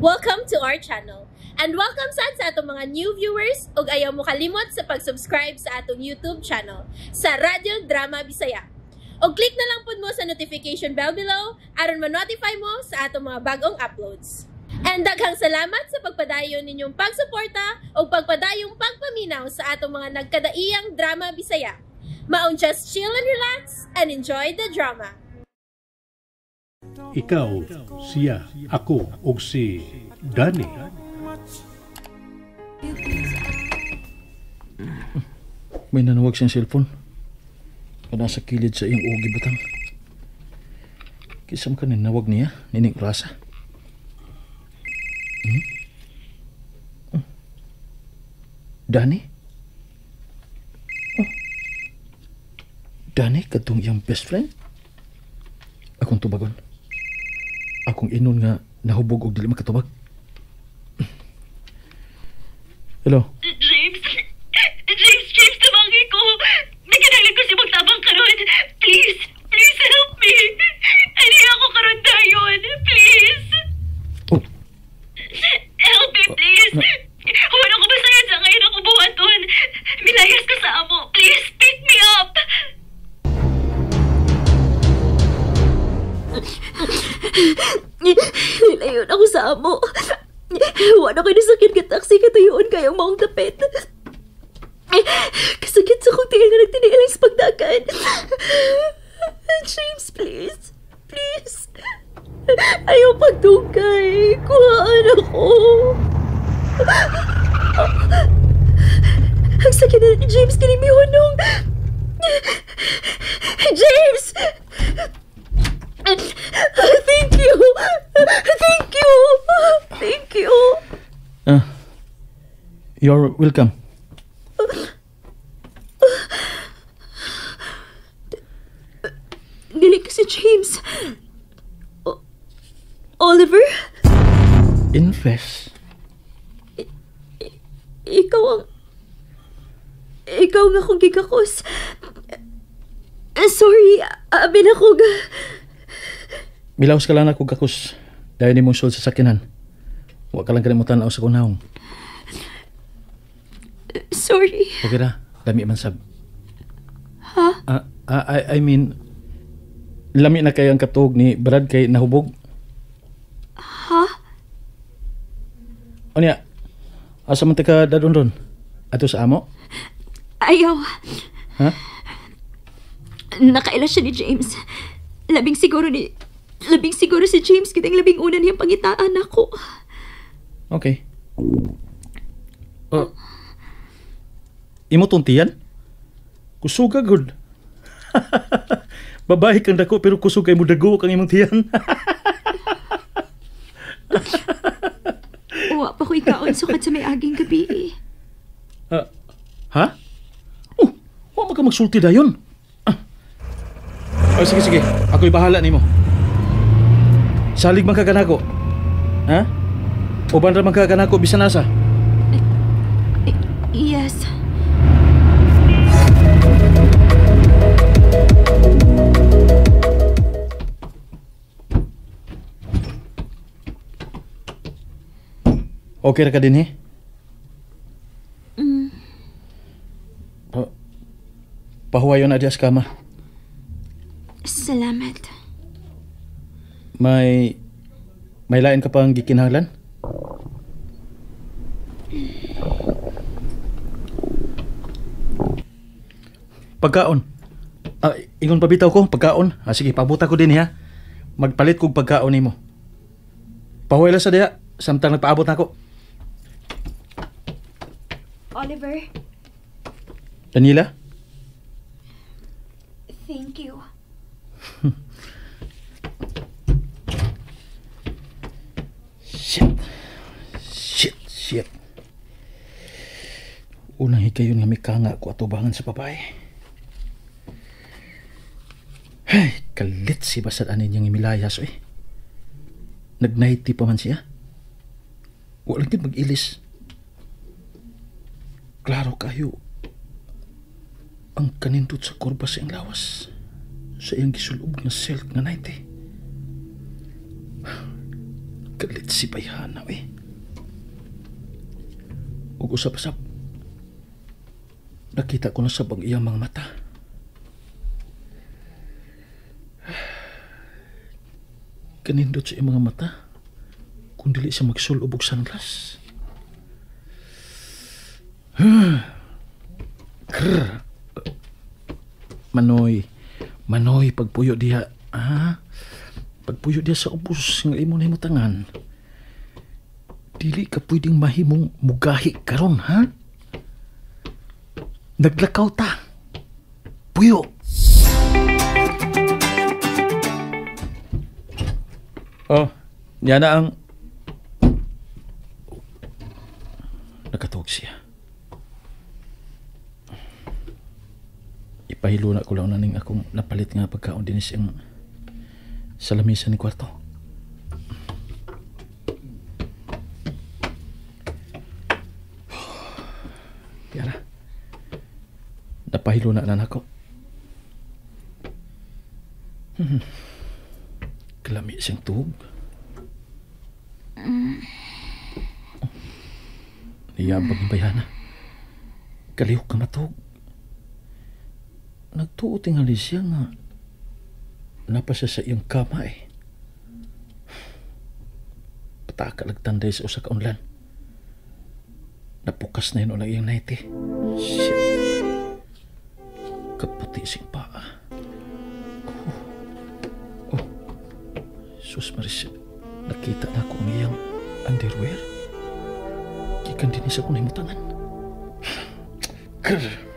Welcome to our channel. And welcome sa atong mga new viewers ug ayaw mo kalimot sa pag-subscribe sa atong YouTube channel sa Radio Drama Bisaya. O click na lang pud mo sa notification bell below aron ma-notify mo sa atong mga bagong uploads. And daghang salamat sa pagpadayon ninyong pagsuporta o pagpadayong pagpaminaw sa atong mga nagkadaiyang Drama Bisaya. Maong just chill and relax and enjoy the drama. Ikaw, siya, ako, ug si Danny. May nanawag siyang cellphone. Nasa kilid sa iyang ugi batang. Kisam ka ninawag niya, nining rasa. Danny? Danny, katong iyang best friend? Akong tubagon. Akong inon nga nahubog og dili makatubag. Hello? James, tabangi ko. May kinahanglan ko si magtabang karon. Please help me. Ani ako karon dayon. Please. Oh. Help me, please. Huwag ako basayad sa ngayon ako buhaton. Minayas ko sa amo. Please, pick me up. Nilayon ako sa amo. Wala ko'y nasakit ka taxi katuyuon kayong maong tapit. Kasakit sa kong tingin na nagtiniilang sa pagdagan. James, please. Please. Ayaw pagtugay. Kuhaan ako. Ang sakit na ni James kinimihunong. James! Thank you! Thank you! Thank you! You're welcome. Dili ka si James. Oliver? Invest. Ikaw nga akong gigakos. Sorry, abin ako ga. Milaos ka lang ako kakos. Dahil ni mong sul sa sakinan. Huwag ka lang kalimutan ako sa kunahong. Sorry. Okay na, lami man sab. Ha? I mean, lami na kayo ang katuog ni Brad kay nahubog. Ha? O niya, asa man ka dadon ron? Ato sa amo? Ayaw. Ha? Nakaila siya ni James. Labing siguro si James kitang labing una niyang pangitaan ako. Okay. Imo tuntiyan? Kusuga good. Babae kang dako pero kusog kay mo dago kang imong tiyan. Wa pa ko ikaon sukat sa may aging gabi. Ha? Oh, wa man ka magsulti dayon. Oh, sige. Ako'y bahala nimo. Salig man ka kanako. Ha? Uban ra man ka kanako bisan asa. Yes. Okay ra ka din pahuwayon na dias kama. Salamat. May lain ka pang gikinahanglan? Pagkaon. Ingon pabitaw ko, pagkaon. Sige, pabuta ko din ha. Magpalit kog pagkaon nimo. Pahuway lang sa diha, samtang nagpaabot na ako. Oliver, Daniela? thank you. Shit. Unang hikayon nga may kanga ko atubangan sa babae. Ay, kalit si basad anin niyang imilayas Nag-nighty pa man siya. Walang din mag-ilis. Klaro kayo. Ang kanindot sa kurba sa iyang lawas. Sa iyang gisulub na silk na 90. Galit si Bayhana eh. Ug usap-usap. Nakita ko na sa bang iyang mga mata. Kanindot sa iyang mga mata kung dili siya magsulubog sunglass. Manoy, pagpuyo diha. Pagpuyo diha sa ubos nga imo nahimutangan. Dili ka pwedeng mahimong mugahi karon, ha? Naglakaw ta. Puyo. Oh, yan na ang... Nakatawag siya. Ipahilo na ko lang na ning akong napalit nga pagkaon din siyang sa lamisan ni kwarto. Yara. Napahilo na ako. Kalami siyang tuhog. Niyabag ng Bayhana. Kalihok ka matuhog. Nagtuo tingali siya nga napasa sa iyong kama eh. Pataka nagtanday sa usa ka unlan. Napukas na yun ulang iyong naiti. Shit. Kaputi sing paa. Oh. Sus Maris, nakita na ko ang iyang underwear. Gikan din isa ko nahimutangan. Grr.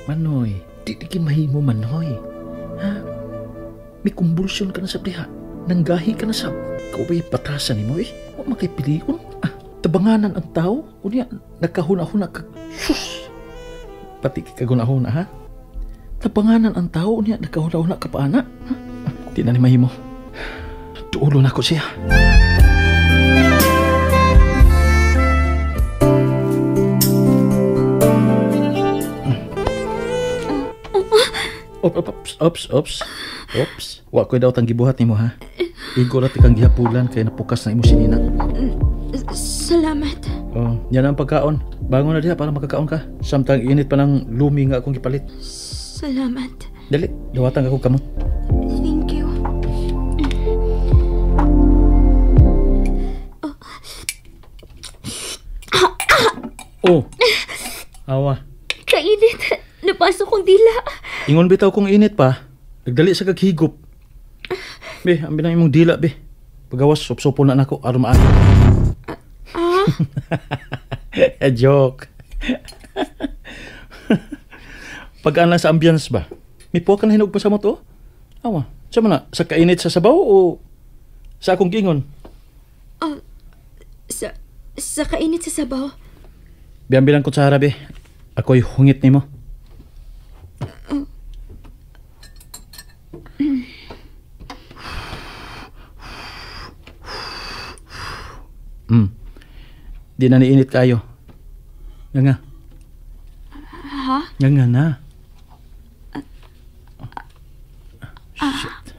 Manoy, di mahimo Manoy. Ha? May kumbulsyon ka na sa priha. Nanggahi ka na sa... Kaubay patasan ni mo eh. Huwag makipilion. Tabanganan ang tao. Unya, nakahuna-huna ka... Sus! Pati kaguna-huna ha? Tabanganan ang tao. Unya, nakahuna-huna ka pa ana. Ha? Di na ni mahimo. Tuulo na ko siya. Ops. Wa ko'y daw tang gibuhat nimo ha. Igo ra ti kang gihapulan kay napukas na imo sinina. Salamat. Oh, yan ang pagkaon. Bangon na diha para makakaon ka. Samtang init pa ng lumi nga akong gipalit. Salamat. Dali, dawatan ako kamot. Thank you. Oh. Awa. Kainit. Napasok kong dila. Ingon bitaw kong init pa. Nagdali sa kaghigop. Be, ambi na imong dila, be. Pagawas, sop-sopo na nako, arumaan. Joke. Pag-aan lang sa ambience ba? May po ka na hinog pa sa moto? Awa, sa mana? Sa kainit sa sabaw o sa akong gingon? Sa kainit sa sabaw. Bilang ko sa harabe. Ako'y hungit ni mo. Di na niinit kayo. Nga. Ha? Nga na. Shit.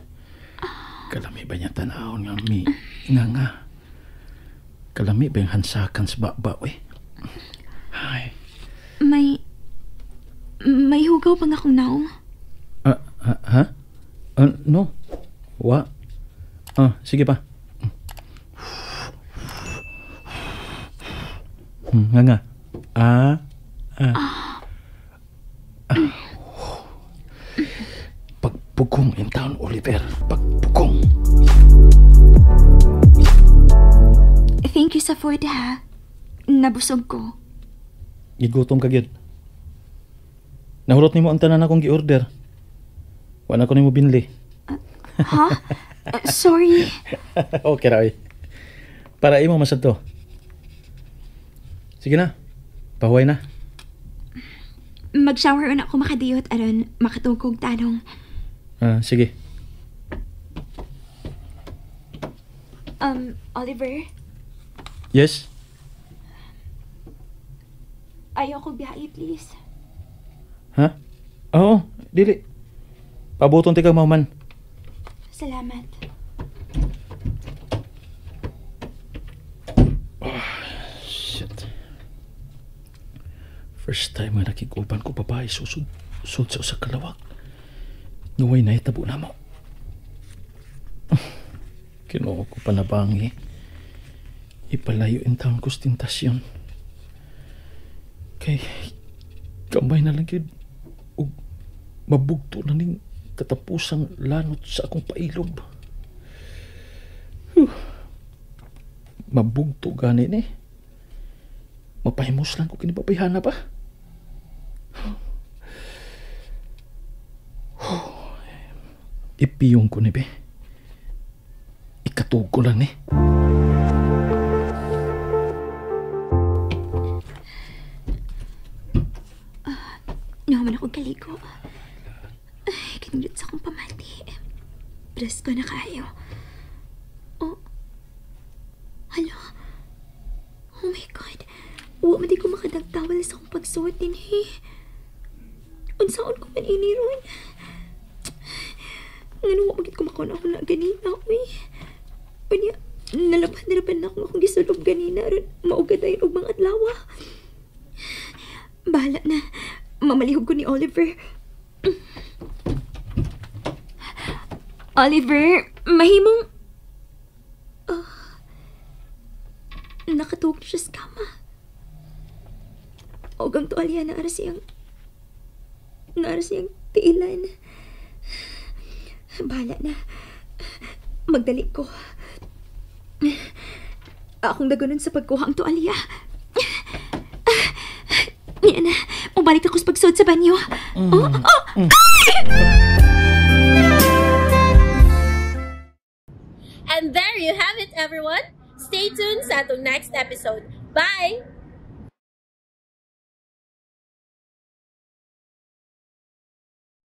Kalami ba niya tanahon nga mi? Nga. Kalami ba yung hansakan sa baba, eh? Ay. May hugaw pang akong naong. Ha? No. Wa. Sige pa. Nga. Pagpugong in town, Oliver. Pagpugong. Thank you sa food, ha? Nabusog ko. Gigutom ka, gyud. Nahurot nimo ang tanan akong gi-order. Wala ko nimo binli. Ha? Sorry. Okay ra, oy. Para imo masad to. Sige na. Pahuway na. Mag-shower na ako makadiyot aron makatugkog tanong. Sige. Oliver? Yes? Ayoko biyahe, please. Ha? Oo, dili. Pabuton ti ka mauman. Salamat. First time nga nakiguban ko babae susud sa usa ka lawak. Nuway na itabo na mo. Kinuha ko pa na bangi. Ipalayo in taon ko tentasyon. Kay kamay na lang yun. O mabugto na ning katapusang lanot sa akong pailob. Mabugto gani ni. Mapahimos lang ko kinipapayhana pa. Ipiyong ko ni be. Ikatug ko lang ni. Naman akong kaligo. Ay, kinindot sa akong pamati. Presko na kayo. Oh. Hala. Oh my God. Huwag di ko makadagtawal sa akong pagsuot din eh. Unsaon ko man ini ron. Nga huwag magit ko makuna ako na ganina. Uy. Unya, nalaban na akong gisulog ganina ron. Maugad tayo og mga adlawa. Bahala na. Mamalihog ko ni Oliver. Oliver, mahimong... nakatuog na siya sa kama. O gang tuwalya na aras siyang tiilan. Bahala na. Magdali ko. Akong dagunon sa pagkuha ang tuwalya. Yan na. Umalik ako sa pagsod sa banyo. And there you have it, everyone. Stay tuned sa atong next episode. Bye!